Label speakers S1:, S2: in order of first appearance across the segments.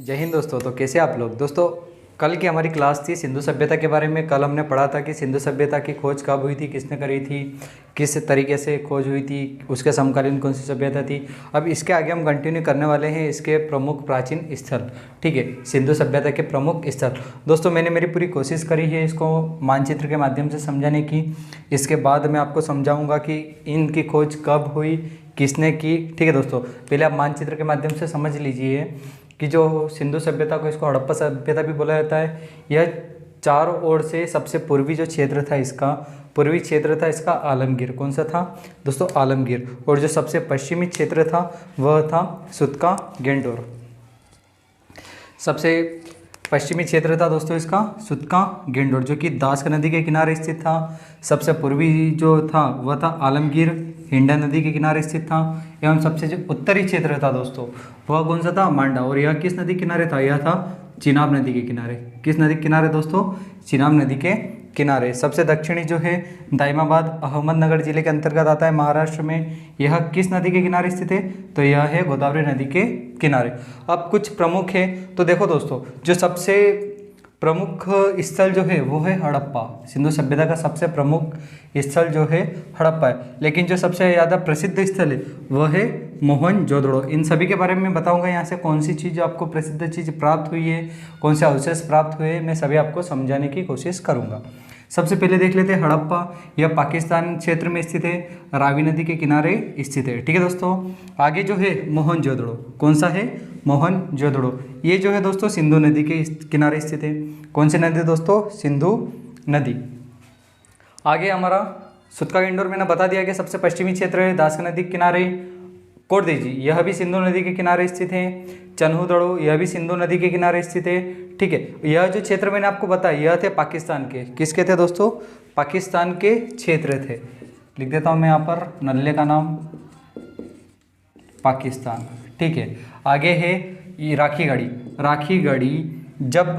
S1: जय हिंद दोस्तों। तो कैसे आप लोग दोस्तों। कल की हमारी क्लास थी सिंधु सभ्यता के बारे में। कल हमने पढ़ा था कि सिंधु सभ्यता की खोज कब हुई थी, किसने करी थी, किस तरीके से खोज हुई थी, उसके समकालीन कौन सी सभ्यता थी। अब इसके आगे हम कंटिन्यू करने वाले हैं इसके प्रमुख प्राचीन स्थल। ठीक है, सिंधु सभ्यता के प्रमुख स्थल। दोस्तों मैंने मेरी पूरी कोशिश करी है इसको मानचित्र के माध्यम से समझाने की। इसके बाद मैं आपको समझाऊंगा कि इनकी खोज कब हुई, किसने की। ठीक है दोस्तों, पहले आप मानचित्र के माध्यम से समझ लीजिए कि जो सिंधु सभ्यता को इसको हड़प्पा सभ्यता भी बोला जाता है। यह चारों ओर से सबसे पूर्वी जो क्षेत्र था इसका, पूर्वी क्षेत्र था इसका आलमगीर। कौन सा था दोस्तों? आलमगीर। और जो सबसे पश्चिमी क्षेत्र था वह था सुतका गेंडोर। सबसे पश्चिमी क्षेत्र था दोस्तों इसका सुतका गेंडोर, जो कि दास नदी के किनारे स्थित था। सबसे पूर्वी जो था वह था आलमगीर, हिंडा नदी के किनारे स्थित था। एवं सबसे जो उत्तरी क्षेत्र था दोस्तों वह कौन सा था? मांडा। और यह किस नदी किनारे था? यह था चिनाब नदी के किनारे। किस नदी के किनारे दोस्तों? चिनाब नदी के किनारे। सबसे दक्षिणी जो है दाइमाबाद अहमदनगर जिले के अंतर्गत आता है महाराष्ट्र में। यह किस नदी के किनारे स्थित है? तो यह है गोदावरी नदी के किनारे। अब कुछ प्रमुख है तो देखो दोस्तों, जो सबसे प्रमुख स्थल जो है वो है हड़प्पा। सिंधु सभ्यता का सबसे प्रमुख स्थल जो है हड़प्पा है। लेकिन जो सबसे ज़्यादा प्रसिद्ध स्थल है वह है मोहनजोदड़ो। इन सभी के बारे में बताऊंगा यहाँ से कौन सी चीज़ आपको प्रसिद्ध चीज़ प्राप्त हुई है, कौन से अवशेष प्राप्त हुए, मैं सभी आपको समझाने की कोशिश करूँगा। सबसे पहले देख लेते हैं हड़प्पा। यह पाकिस्तान क्षेत्र में स्थित है, रावी नदी के किनारे स्थित है। ठीक है दोस्तों, आगे जो है मोहनजोदड़ो। कौन सा है? मोहनजोदड़ो। ये जो है दोस्तों सिंधु नदी के किनारे स्थित है। कौन सी नदी दोस्तों? सिंधु नदी। आगे हमारा सुतका गेंडोर मैंने बता दिया कि सबसे पश्चिमी क्षेत्र है, दास नदी के किनारे। कोटदीजी यह भी सिंधु नदी के किनारे स्थित है। चन्हूदड़ो यह भी सिंधु नदी के किनारे स्थित है। ठीक है, यह जो क्षेत्र मैंने आपको बताया यह थे पाकिस्तान के। किसके थे दोस्तों? पाकिस्तान के क्षेत्र थे। लिख देता हूँ मैं यहाँ पर नल्ले का नाम, पाकिस्तान। ठीक है, आगे है राखी गढ़ी। राखी गढ़ी जब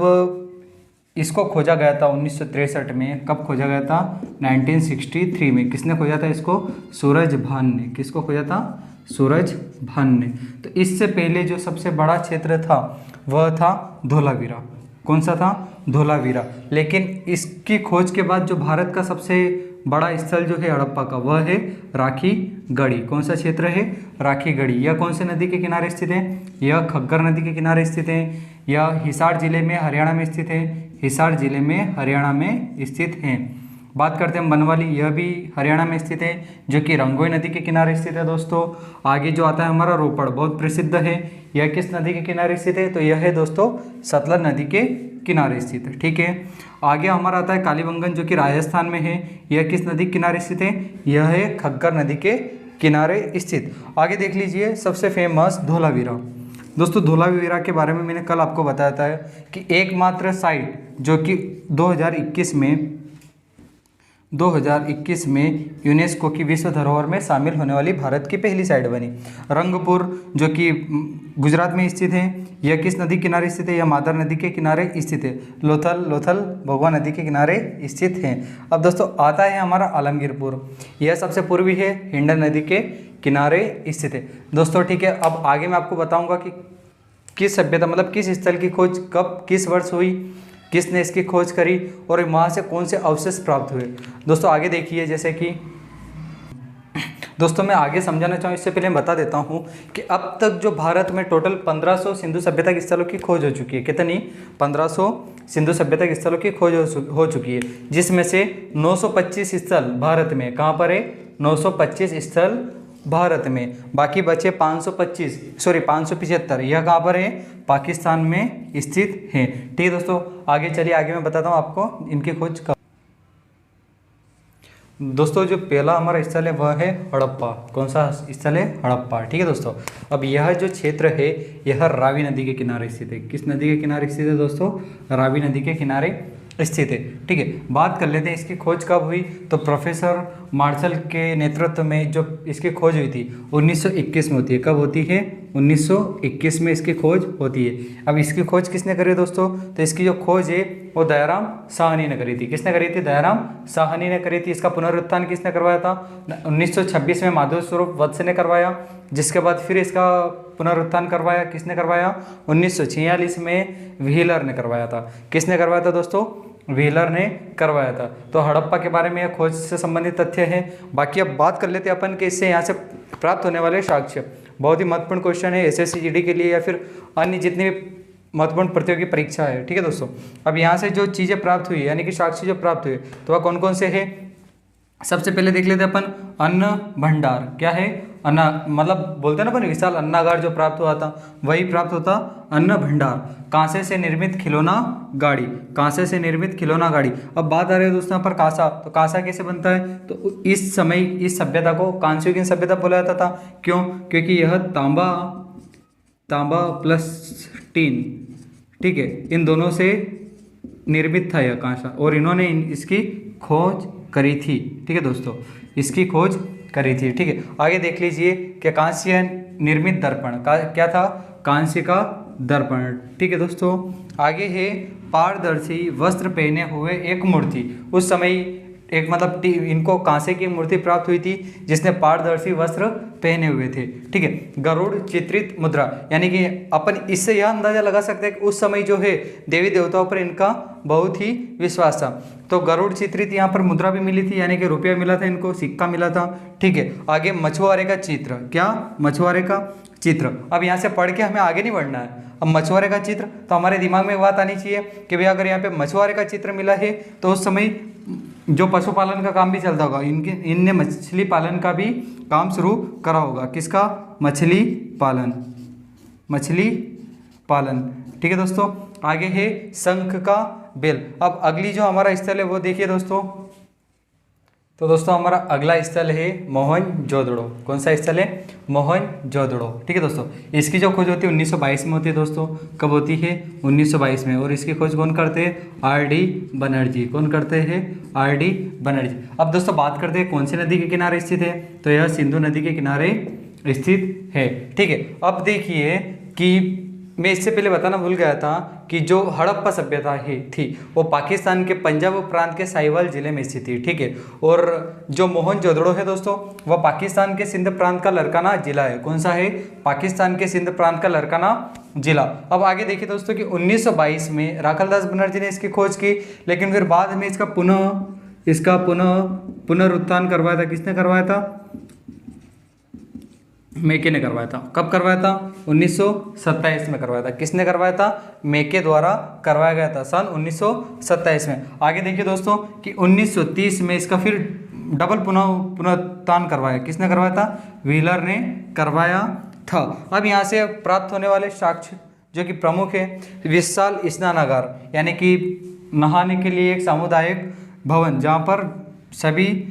S1: इसको खोजा गया था 1963 में। कब खोजा गया था? 1963 में। किसने खोजा था इसको? सूरज भान ने। किसको खोजा था? सूरज भान ने। तो इससे पहले जो सबसे बड़ा क्षेत्र था वह था धोलावीरा। कौन सा था? धोलावीरा। लेकिन इसकी खोज के बाद जो भारत का सबसे बड़ा स्थल जो है हड़प्पा का वह है राखी गढ़ी। कौन सा क्षेत्र है? राखी गढ़ी। यह कौन से नदी के किनारे स्थित है? यह खग्गर नदी के किनारे स्थित है। यह हिसार जिले में हरियाणा में स्थित है। हिसार जिले में हरियाणा में स्थित है। बात करते हैं हम बनवाली। यह भी हरियाणा में स्थित है, जो कि रंगोई नदी के किनारे स्थित है दोस्तों। आगे जो आता है हमारा रोपड़, बहुत प्रसिद्ध है। यह किस नदी के किनारे स्थित है? तो यह है दोस्तों सतलज नदी के किनारे स्थित है। ठीक है, आगे हमारा आता है कालीबंगन, जो कि राजस्थान में है। यह किस नदी के किनारे स्थित है? यह है खग्गर नदी के किनारे स्थित। आगे देख लीजिए सबसे फेमस धोलावीरा। दोस्तों धोलावीरा के बारे में मैंने कल आपको बताया था कि एकमात्र साइट जो कि 2021 में यूनेस्को की विश्व धरोहर में शामिल होने वाली भारत की पहली साइट बनी। रंगपुर जो कि गुजरात में स्थित है। यह किस नदी के किनारे स्थित है? यह मादर नदी के किनारे स्थित है। लोथल भगवा नदी के किनारे स्थित है। अब दोस्तों आता है हमारा आलमगीरपुर। यह सबसे पूर्वी है, हिंडा नदी के किनारे स्थित है दोस्तों। ठीक है, अब आगे मैं आपको बताऊंगा कि किस सभ्यता मतलब किस स्थल की खोज कब किस वर्ष हुई, किसने इसकी खोज करी और वहाँ से कौन से अवशेष प्राप्त हुए। दोस्तों आगे देखिए, जैसे कि दोस्तों मैं आगे समझाना चाहूँ इससे पहले मैं बता देता हूँ कि अब तक जो भारत में टोटल 1500 सिंधु सभ्यता के स्थलों की खोज हो चुकी है। कितनी? 1500 सिंधु सभ्यता के स्थलों की खोज हो चुकी है, जिसमें से 925 स्थल भारत में। कहाँ पर है? 925 स्थल भारत में। बाकी बचे 575, यह कहाँ पर है? पाकिस्तान में स्थित है। ठीक है दोस्तों, आगे चलिए, आगे मैं बताता हूँ आपको इनकी खोज कब। दोस्तों जो पहला हमारा स्थल है वह है हड़प्पा। कौन सा स्थल है? हड़प्पा। ठीक है दोस्तों, अब यह जो क्षेत्र है यह रावी नदी के किनारे स्थित है। किस नदी के किनारे स्थित है दोस्तों? रावी नदी के किनारे स्थित है। ठीक है, बात कर लेते हैं इसकी खोज कब हुई। तो प्रोफेसर मार्शल के नेतृत्व में जो इसकी खोज हुई थी 1921 में होती है। कब होती है? 1921 में इसकी खोज होती है। अब इसकी खोज किसने करी दोस्तों? तो इसकी जो खोज है वो दयाराम साहनी ने करी थी। किसने करी थी? दयाराम साहनी ने करी थी। इसका पुनरुत्थान किसने करवाया था? 1926 में माधव स्वरूप वत्स ने करवाया। जिसके बाद फिर इसका पुनरुत्थान करवाया किसने करवाया? 1946 में व्हीलर ने करवाया था। किसने करवाया था दोस्तों? व्हीलर ने करवाया था। तो हड़प्पा के बारे में यह खोज से संबंधित तथ्य है। बाकी अब बात कर लेते हैं अपन कि इससे यहाँ से प्राप्त होने वाले साक्ष्य। बहुत ही महत्वपूर्ण क्वेश्चन है एसएससी जीडी के लिए या फिर अन्य जितनी भी महत्वपूर्ण प्रतियोगी परीक्षा है। ठीक है दोस्तों, अब यहाँ से जो चीज़ें प्राप्त हुई यानी कि साक्ष्य जो प्राप्त हुए तो वह कौन कौन से है? सबसे पहले देख लेते हैं अपन अन्न भंडार। क्या है? अन्न मतलब बोलते हैं ना अपन विशाल अन्नागार जो प्राप्त हुआ था वही प्राप्त होता अन्न भंडार। कांसे से निर्मित खिलौना गाड़ी। कांसे से निर्मित खिलौना गाड़ी। अब बात आ रही है दोस्तों यहाँ पर कांसा। तो कांसा कैसे बनता है? तो इस समय इस सभ्यता को कांस्ययुगीन सभ्यता बोला जाता था। क्यों? क्योंकि यह तांबा प्लस टीन, ठीक है, इन दोनों से निर्मित था यह कांसा और इन्होंने इसकी खोज करी थी। ठीक है दोस्तों, इसकी खोज करी थी। ठीक है, आगे देख लीजिए कि कांस्य निर्मित दर्पण का क्या था? कांस्य का दर्पण। ठीक है दोस्तों, आगे है पारदर्शी वस्त्र पहने हुए एक मूर्ति। उस समय एक मतलब इनको कांसे की मूर्ति प्राप्त हुई थी जिसने पारदर्शी वस्त्र पहने हुए थे। ठीक है, गरुड़ चित्रित मुद्रा, यानी कि अपन इससे यह अंदाजा लगा सकते हैं कि उस समय जो है देवी देवताओं पर इनका बहुत ही विश्वास था। तो गरुड़ चित्रित यहाँ पर मुद्रा भी मिली थी, यानी कि रुपया मिला था इनको, सिक्का मिला था। ठीक है, आगे मछुआरे का चित्र। क्या? मछुआरे का चित्र। अब यहाँ से पढ़ के हमें आगे नहीं बढ़ना है। अब मछुआरे का चित्र तो हमारे दिमाग में बात आनी चाहिए कि भाई अगर यहाँ पे मछुआरे का चित्र मिला है तो उस समय जो पशुपालन का काम भी चलता होगा, इनने मछली पालन का भी काम शुरू करा होगा। किसका? मछली पालन। मछली पालन। ठीक है दोस्तों, आगे है शंख का बेल। अब अगली जो हमारा स्थल है वो देखिए दोस्तों। तो दोस्तों हमारा अगला स्थल है मोहनजोदड़ो। कौन सा स्थल है? मोहनजोदड़ो। ठीक है दोस्तों, इसकी जो खोज होती है 1922 में होती है दोस्तों। कब होती है? 1922 में। और इसकी खोज कौन करते हैं? आर.डी. बनर्जी। कौन करते हैं? आर.डी. बनर्जी। अब दोस्तों बात करते हैं कौन सी नदी के किनारे स्थित है? तो यह सिंधु नदी के किनारे स्थित है। ठीक है, अब देखिए कि मैं इससे पहले बताना भूल गया था कि जो हड़प्पा सभ्यता थी वो पाकिस्तान के पंजाब प्रांत के साहिवाल जिले में स्थित थी। ठीक है, और जो मोहनजोदड़ो है दोस्तों वह पाकिस्तान के सिंध प्रांत का लरकाना जिला है। कौन सा है? पाकिस्तान के सिंध प्रांत का लरकाना जिला। अब आगे देखिए दोस्तों कि 1922 में राखलदास बनर्जी ने इसकी खोज की, लेकिन फिर बाद में इसका पुनरुत्थान करवाया था। किसने करवाया था? मेके ने करवाया था। कब करवाया था? 1927 में करवाया था। किसने करवाया था? मेके द्वारा करवाया गया था सन 1927 में। आगे देखिए दोस्तों कि 1930 में इसका फिर डबल पुनरुत्थान करवाया। किसने करवाया था? व्हीलर ने करवाया था। अब यहाँ से प्राप्त होने वाले साक्ष्य जो कि प्रमुख है, विशाल स्नानागार, यानी कि नहाने के लिए एक सामुदायिक भवन जहाँ पर सभी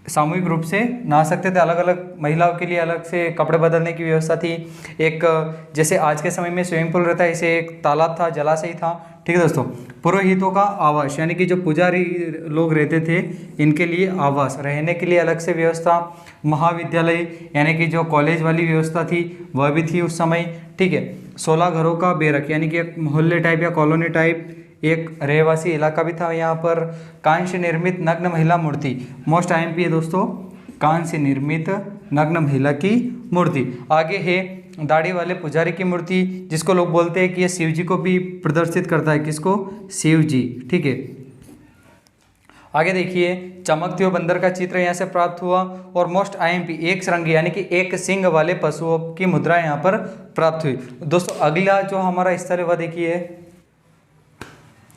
S1: सामूहिक रूप से नहा सकते थे। अलग अलग महिलाओं के लिए अलग से कपड़े बदलने की व्यवस्था थी। एक जैसे आज के समय में स्विमिंग पूल रहता है, इसे एक तालाब था, जलाशय था। ठीक है दोस्तों, पुरोहितों का आवास, यानी कि जो पुजारी लोग रहते थे इनके लिए आवास, रहने के लिए अलग से व्यवस्था। महाविद्यालय यानी कि जो कॉलेज वाली व्यवस्था थी वह भी थी उस समय। ठीक है, 16 घरों का बेरक, यानी कि एक मोहल्ले टाइप या कॉलोनी टाइप एक रहवासी इलाका भी था यहाँ पर। कांस्य निर्मित नग्न महिला मूर्ति, मोस्ट IMP है दोस्तों, कांस्य निर्मित नग्न महिला की मूर्ति। आगे है दाढ़ी वाले पुजारी की मूर्ति, जिसको लोग बोलते हैं कि ये शिव जी को भी प्रदर्शित करता है। किसको? शिव जी। ठीक है, आगे देखिए चमकते हुए बंदर का चित्र यहाँ से प्राप्त हुआ। और मोस्ट IMP एक श्रृंगी, यानी कि एक सिंग वाले पशुओं की मुद्रा यहाँ पर प्राप्त हुई। दोस्तों अगला जो हमारा स्थल है वह देखिए,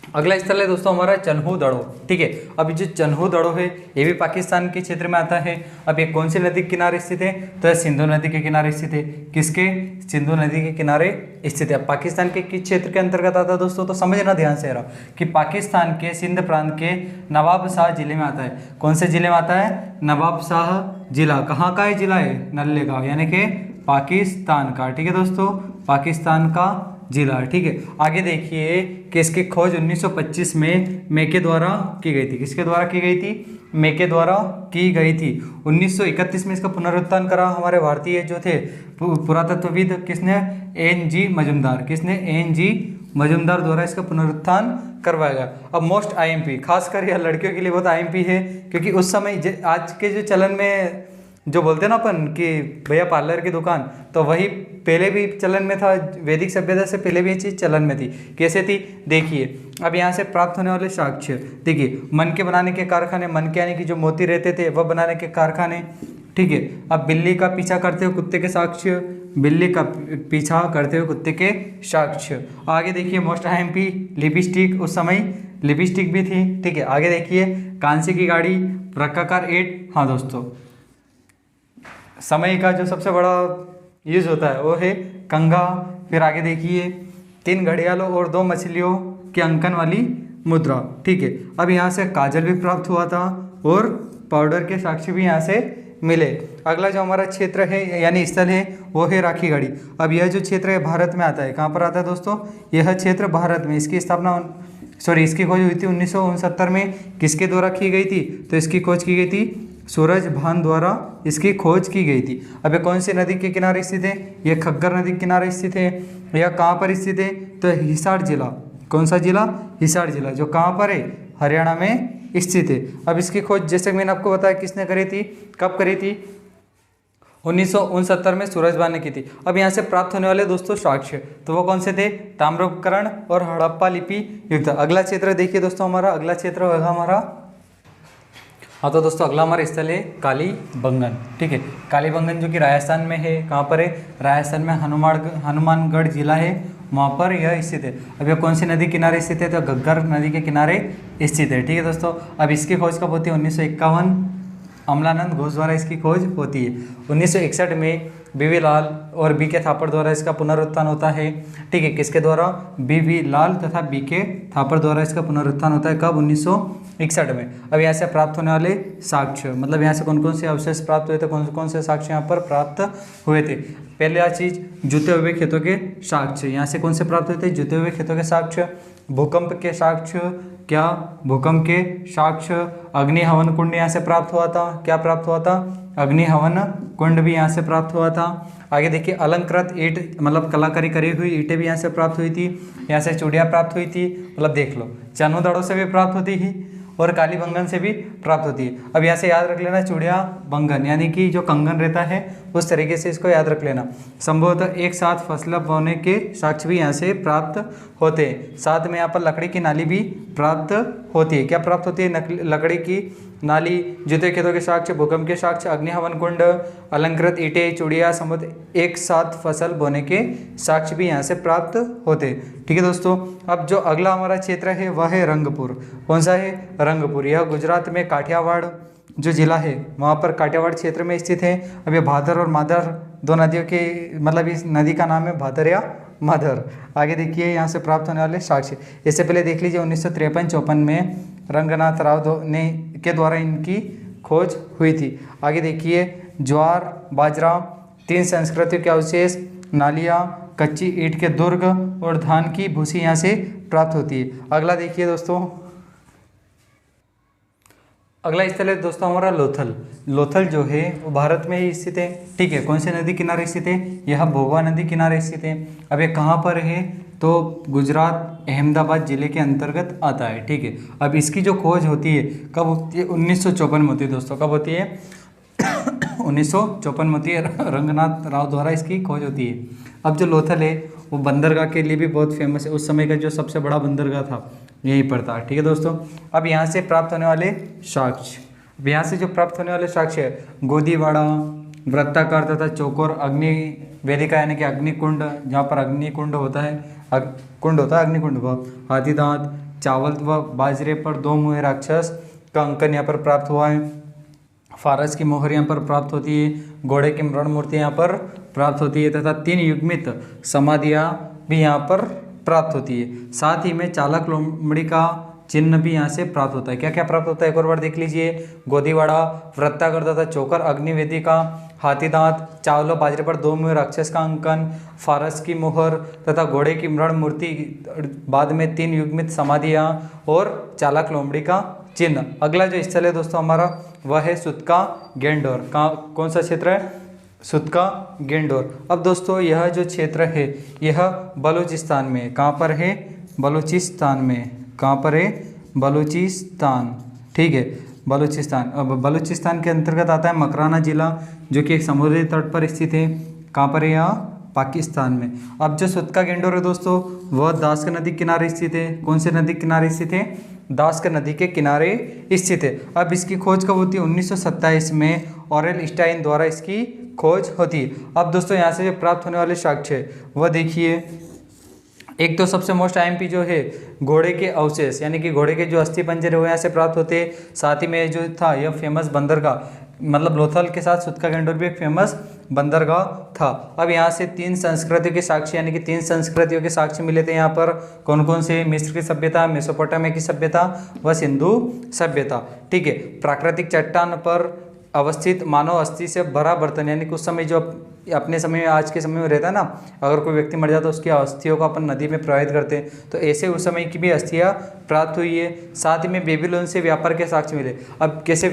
S1: अगला स्थल है दोस्तों हमारा चन्हू दड़ो। ठीक है, अब जो चन्हू दड़ो है ये भी पाकिस्तान के क्षेत्र में आता है। अब ये कौन सी नदी के किनारे स्थित है? तो यह सिंधु नदी के किनारे स्थित है। किसके? सिंधु नदी के किनारे स्थित है। पाकिस्तान के किस क्षेत्र के अंतर्गत आता है दोस्तों? तो समझना ध्यान से रहा कि पाकिस्तान के सिंध प्रांत के नवाबशाह जिले में आता है। कौन से जिले में आता है? नवाबशाह जिला। कहाँ का है जिला है? नल्ले का, यानी कि पाकिस्तान का। ठीक है दोस्तों, पाकिस्तान का जिला, ठीक है। आगे देखिए कि इसकी खोज 1925 में मेके द्वारा की गई थी। किसके द्वारा की गई थी? मेके द्वारा की गई थी। 1931 में इसका पुनरुत्थान करा हमारे भारतीय जो थे पुरातत्वविद, किसने? N G Majumdar. किसने? एन.जी. मजुमदार द्वारा इसका पुनरुत्थान करवाया गया। अब मोस्ट आईएमपी, खासकर यह लड़कियों के लिए बहुत आईएमपी है, क्योंकि उस समय आज के जो चलन में जो बोलते हैं ना अपन कि भैया पार्लर की दुकान, तो वही पहले भी चलन में था, वैदिक सभ्यता से पहले भी ये चीज़ चलन में थी। कैसे थी? देखिए अब यहाँ से प्राप्त होने वाले साक्ष्य, देखिए मन के बनाने के कारखाने, मन के यानी कि जो मोती रहते थे वह बनाने के कारखाने, ठीक है। अब बिल्ली का पीछा करते हुए कुत्ते के साक्ष्य, बिल्ली का पीछा करते हुए कुत्ते के साक्ष्य। आगे देखिए मोस्ट आईएमपी लिपस्टिक, उस समय लिपस्टिक भी थी, ठीक है। आगे देखिए कांसे की गाड़ी, वृत्ताकार ईंट, हाँ दोस्तों समय का जो सबसे बड़ा यूज होता है वो है कंघा। फिर आगे देखिए 3 घड़ियालों और 2 मछलियों के अंकन वाली मुद्रा, ठीक है। अब यहाँ से काजल भी प्राप्त हुआ था और पाउडर के साक्ष्य भी यहाँ से मिले। अगला जो हमारा क्षेत्र है यानी स्थल है वो है राखी गढ़ी। अब यह जो क्षेत्र है भारत में आता है, कहाँ पर आता है दोस्तों? यह क्षेत्र भारत में, इसकी स्थापना इसकी खोज हुई थी 1969 में। किसके द्वारा की गई थी? तो इसकी खोज की गई थी सूरज भान द्वारा, इसकी खोज की गई थी। अब ये कौन सी नदी के किनारे स्थित है? यह खग्गर नदी के किनारे स्थित है। यह कहाँ पर स्थित है? तो हिसार जिला। कौन सा जिला? हिसार जिला, जो कहाँ पर है? हरियाणा में स्थित है। अब इसकी खोज जैसे मैंने आपको बताया किसने करी थी, कब करी थी? 1969 में सूरजभान ने की थी। अब यहाँ से प्राप्त होने वाले दोस्तों साक्ष्य, तो वो कौन से थे? ताम्रोपकरण और हड़प्पा लिपि युक्त। अगला क्षेत्र देखिए दोस्तों, हमारा अगला क्षेत्र होगा हमारा, हाँ तो दोस्तों अगला हमारा स्थल है कालीबंगन, ठीक है। कालीबंगन जो कि राजस्थान में है, कहाँ पर है? राजस्थान में हनुमानगढ़ जिला है, वहाँ पर यह स्थित है। अब यह कौन सी नदी किनारे स्थित है? तो घग्गर नदी के किनारे स्थित है, ठीक है दोस्तों। अब इसकी खोज कब होती है? 1951, अमलानंद घोष द्वारा इसकी खोज होती है। 1961 में बीवी लाल और बी के थापर द्वारा इसका पुनरुत्थान होता है, ठीक है। किसके द्वारा? बीवी लाल तथा बी के थापर द्वारा इसका पुनरुत्थान होता है। कब? 1961 में। अब यहाँ से प्राप्त होने वाले साक्ष्य, मतलब यहाँ से कौन कौन से अवशेष प्राप्त हुए थे, कौन कौन से साक्ष्य यहाँ पर प्राप्त हुए थे? पहला चीज जुते हुए खेतों के साक्ष्य, यहाँ से कौन से प्राप्त हुए थे? जुते हुए खेतों के साक्ष्य। भूकंप के साक्ष्य, क्या? भूकंप के साक्ष्य। अग्नि हवन कुंड यहाँ से प्राप्त हुआ था, क्या प्राप्त हुआ था? अग्नि हवन कुंड भी यहाँ से प्राप्त हुआ था। आगे देखिए अलंकृत ईंट, मतलब कलाकारी करी हुई ईंटें भी यहाँ से प्राप्त हुई थी। यहाँ से चूड़ियाँ प्राप्त हुई थी, मतलब देख लो चनोदड़ों से भी प्राप्त होती थी और कालीबंगन से भी प्राप्त होती है। अब यहाँ से याद रख लेना चूड़िया बंगन यानी कि जो कंगन रहता है उस तरीके से इसको याद रख लेना। संभवतः एक साथ फसल बोने के साक्ष्य भी यहाँ से प्राप्त होते हैं। साथ में यहाँ पर लकड़ी की नाली भी प्राप्त होती है। क्या प्राप्त होती है? लकड़ी की नाली, जूते खेतों के साक्ष्य, भूकंप के साक्ष्य, अग्नि हवन कुंड, अलंकृत ईंटें, चूड़िया, संभवतः एक साथ फसल बोने के साक्ष्य भी यहाँ से प्राप्त होते। ठीक है दोस्तों, अब जो अगला हमारा क्षेत्र है वह है रंगपुर। कौन सा है? रंगपुर। यह गुजरात में काठियावाड़ जो जिला है वहाँ पर काठियावाड़ क्षेत्र में स्थित है। अब ये भादर और मादर दो नदियों के, मतलब इस नदी का नाम है भादर या मादर। आगे देखिए यहाँ से प्राप्त होने वाले साक्ष्य। इससे पहले देख लीजिए 1953-54 में रंगनाथ राव ने के द्वारा इनकी खोज हुई थी। आगे देखिए ज्वार, बाजरा, 3 संस्कृतियों के अवशेष, नालियाँ, कच्ची ईंट के दुर्ग और धान की भूसी यहाँ से प्राप्त होती है। अगला देखिए दोस्तों, अगला स्थल है दोस्तों हमारा लोथल। लोथल जो है वो भारत में ही स्थित है। ठीक है, कौन से नदी किनारे स्थित है? यह भोगवा नदी किनारे स्थित है। अब ये कहाँ पर है? तो गुजरात अहमदाबाद जिले के अंतर्गत आता है। ठीक है, अब इसकी जो खोज होती है कब होती है? 1954 में होती है दोस्तों। कब होती है? 1954 में होती है। रंगनाथ राव द्वारा इसकी खोज होती है। अब जो लोथल है वो बंदरगाह के लिए भी बहुत फेमस है। उस समय का जो सबसे बड़ा बंदरगाह था यहीं पर था। ठीक है दोस्तों, अब यहाँ से प्राप्त होने वाले साक्ष्य, अब यहाँ से जो प्राप्त होने वाले साक्ष्य है गोदीवाड़ा, वृत्ताकार तथा चौकोर अग्नि वेदिका यानी कि अग्निकुंड, जहाँ पर अग्निकुंड होता है, कुंड होता है अग्निकुंड, हाथी दांत, चावल व बाजरे पर 2 मुँहे राक्षस का अंकन यहाँ पर प्राप्त हुआ है। फारस की मोहर यहाँ पर प्राप्त होती है। घोड़े की मृण मूर्ति यहाँ पर प्राप्त होती है तथा 3 युग्मित समाधियाँ भी यहाँ पर प्राप्त होती है। साथ ही में चालक लोमड़ी का चिन्ह भी यहाँ से प्राप्त होता है। क्या क्या प्राप्त होता है एक और बार देख लीजिए। गोदीवाड़ा, वृत्ताकार तथा चौकर अग्निवेदी का, हाथीदांत, चावल बाजरे पर 2 मुहर राक्षस का अंकन, फारस की मोहर तथा घोड़े की मृण मूर्ति, बाद में 3 युग्मित समाधियाँ और चालाक लोमड़ी का चिन्ह। अगला जो स्थल है दोस्तों हमारा वह है सुतका गेंडोर। कौन सा क्षेत्र है? सुतका गेंडोर। अब दोस्तों यह जो क्षेत्र है यह बलूचिस्तान में है। कहाँ पर है? बलूचिस्तान में। कहाँ पर है? बलूचिस्तान, ठीक है, बलूचिस्तान। अब बलूचिस्तान के अंतर्गत आता है मकराना जिला, जो कि एक समुद्री तट पर स्थित है। कहाँ पर है? यहाँ पाकिस्तान में। अब जो सुतका गेंडोर है दोस्तों वह दास्क नदी किनारे स्थित है। कौन से नदी किनारे स्थित है? दास्क नदी के किनारे स्थित है। अब इसकी खोज कब होती है? 1927 में ऑरेल स्टाइन द्वारा इसकी खोज होती है। अब दोस्तों यहाँ से जो प्राप्त होने वाले साक्ष्य है वह देखिए। एक तो सबसे मोस्ट आईएमपी जो है घोड़े के अवशेष, यानी कि घोड़े के जो अस्थि पंजर है वो यहाँ से प्राप्त होते हैं। साथ ही में जो था यह फेमस बंदरगाह, मतलब लोथल के साथ सुतका गेंडोर भी एक फेमस बंदरगाह था। अब यहाँ से 3 संस्कृतियों के साक्ष्य, यानी कि 3 संस्कृतियों के साक्ष्य मिले थे यहाँ पर। कौन कौन से? मिस्र की सभ्यता, मेसोपोटामिया की सभ्यता व सिंधु सभ्यता, ठीक है। प्राकृतिक चट्टान पर अवस्थित मानव अस्थि से भरा बर्तन, यानी कुछ समय जो अपने समय में, आज के समय में रहता है ना, अगर कोई व्यक्ति मर जाता है उसकी अस्थियों को अपन नदी में प्रवाहित करते हैं, तो ऐसे उस समय की भी अस्थियाँ प्राप्त हुई है। साथ ही में बेबीलोन से व्यापार के साक्ष्य मिले। अब कैसे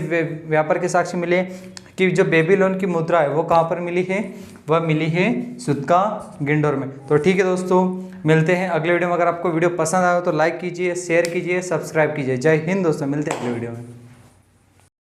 S1: व्यापार के साक्ष्य मिले? कि जो बेबीलोन की मुद्रा है वो कहाँ पर मिली है? वह मिली है सुतका गेंडोर में। तो ठीक है दोस्तों, मिलते हैं अगले वीडियो में। अगर आपको वीडियो पसंद आया हो तो लाइक कीजिए, शेयर कीजिए, सब्सक्राइब कीजिए। जय हिंद दोस्तों, मिलते हैं अगले वीडियो में।